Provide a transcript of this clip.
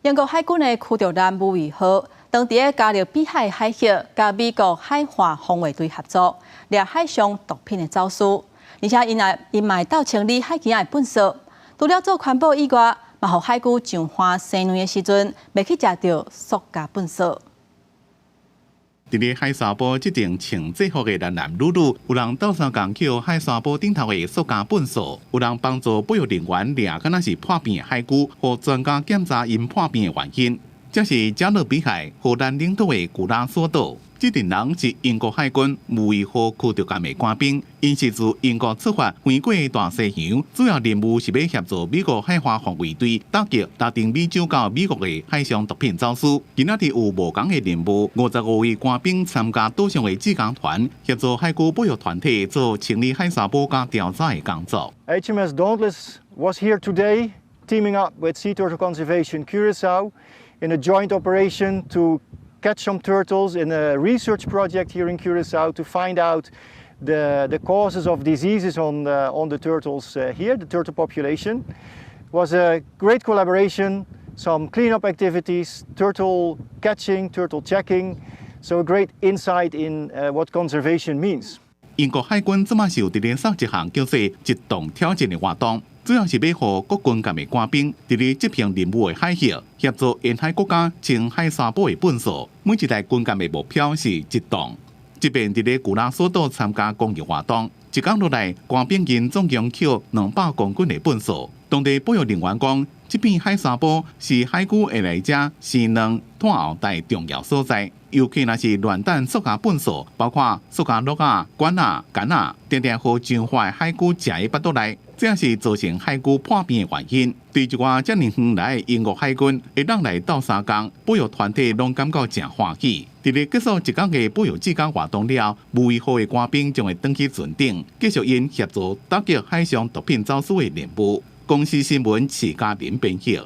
英国海军的驱逐舰武夷号，当地加入碧海海峡，甲美国海华防卫队合作，掠海上毒品的走私，而且因嘛到清理海警的粪扫。除了做环保以外，嘛互海龟上花生卵的时阵，袂去食到塑胶粪扫。伫咧海沙坡即阵穿制服的男男女女，有人斗相共捡海沙坡顶头的塑胶粪扫，有人帮助保育人员掠敢若是破片的海龟，互专家检查因破片的原因。这是加勒比海荷兰领土的古拉索岛。这群人是英国海军武夷号驱逐舰的官兵，因是自英国出发飞过大西洋，主要任务是要协助美国海华防卫队打击达定美洲到美国的海上毒品走私。今仔日有无同的任务，55位官兵参加岛上的志工团，协助海军保育团体做清理海沙坡甲调查的工作。HMS Dauntless was here today, teaming up with Sea Turtle Conservation Curaçao in a joint operation to catch some turtles in a research project here in Curaçao to find out the causes of diseases on the turtles here, the turtle population. It was a great collaboration, some cleanup activities, turtle catching, turtle checking, so a great insight in what conservation means. 英国海军即马是有伫咧设一项叫做“一动挑战”的活动，主要是要互各军舰的官兵伫咧执行任务的海峡，协助沿海国家清海沙坡的粪扫。每一台军舰的目标是一动。即便伫咧古拉索岛参加公益活动，一天落来，官兵因总共捡200公斤的粪扫。当地保育人员讲，这片海沙坡是海龟会来遮生卵、炭后代重要所在。尤其若是乱弹塑胶粪扫，包括塑胶鹿啊、管啊、杆啊，常常互上坏的海龟食的腹肚内，这也是造成海龟破片的原因。对一寡遮尔远来的英国海军会当来斗相共，保育团体拢感觉真欢喜。伫咧结束一天的保育志工活动了，武夷号的官兵将会登去船顶，继续因协助打击海上毒品走私的任务。公司新闻，徐家林编辑。